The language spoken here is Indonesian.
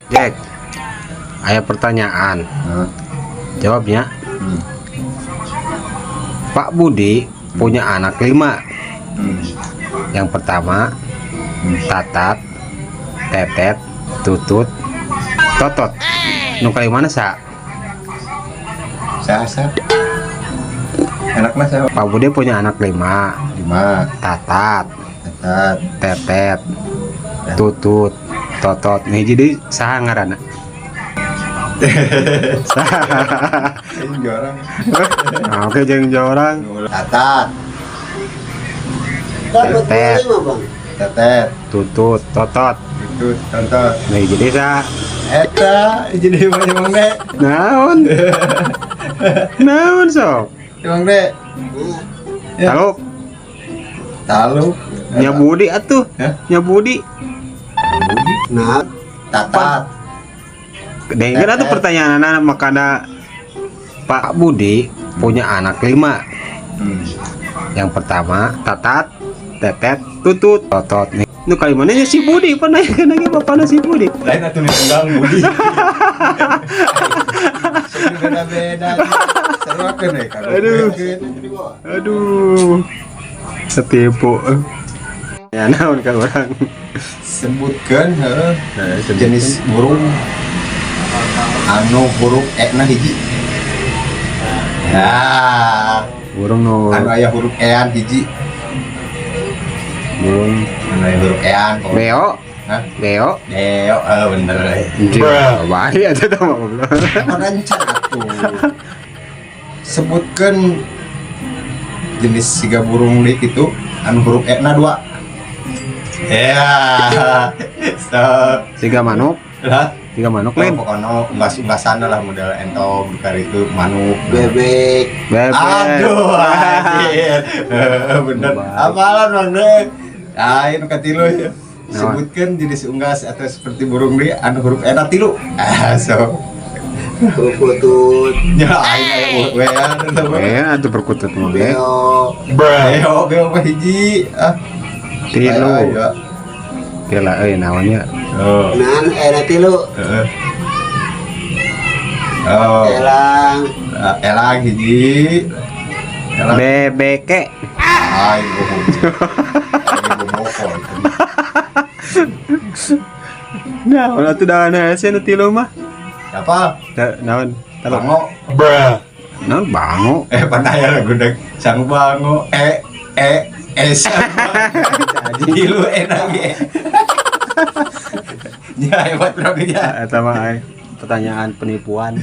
Jack, ada pertanyaan. Jawabnya. Pak Budi punya anak 5. Yang pertama Tatat, Tetet, Tutut, Totot. Nu kali mana sa? Saya. Anaknya saya. Pak Budi punya anak 5. Tatat, Tetet, Tutut, Totot. Nih jadi saha ngaranna? Ini orang. Nah, oke jeung jorang. Tatat, Tetet, Tetet, Tutut, Totot. itu tonton. Nih jadi sa Eta, jadi emang dek. naon? Naon sok? Emang dek. Ya. Talu. Nya Budi atuh. Hah? Nya Budi. Nah, Tatat. Dengar atuh pertanyaan anak makana Pak Budi punya anak 5. Yang pertama Tatat, Tetet, Tutut, Totot. Nih, nu kali mana nya si Budi? Pananya lagi bapana si Budi. Lain atuh ditunggang Budi. Beda-beda. Seruakeun deh kalau. Aduh. Setipu. Ya naon ka urang. Sebutkeun jenis burung anu huruf E-na hiji. Ya, Burung nu anu aya huruf E-an hiji. burung Anu aya huruf E-an. beo. Hah? Beo. Deo, bener. Baik aja tuh mah. Rancan atuh. Sebutkeun jenis siga burung lik itu anu huruf E-na 2. Ya. Stop. Siga manuk, Lah, siga manuk lain lain. pokoknya unggas-unggasan lah model entong dikar itu manuk Bebek. Bebek. aduh anjir. Bener apalan Bang Dek. Ayo katilu ya. Sebutkan jenis unggas atau seperti burung dia anu huruf E-na 3. So. Putut. Ya aing aya we Atuh perkutut mah ge. Beo. beo mah hiji. Tilu. Ayo. Kira naonnya? Oh. Nan era tilu. Oh. Elang. Elang hiji. Elang. Bebeke. Ay, bohong. Ay, bohong. Nah, ulah tuh dahan hasil nu tilu mah. Apa? Naon? Talok. Bango. Naon bango? Panaya lagu dek. Sang bango. Sang bango. Jadi lu enak ya. Ya hebat lagi ya. Eta mah pertanyaan penipuan.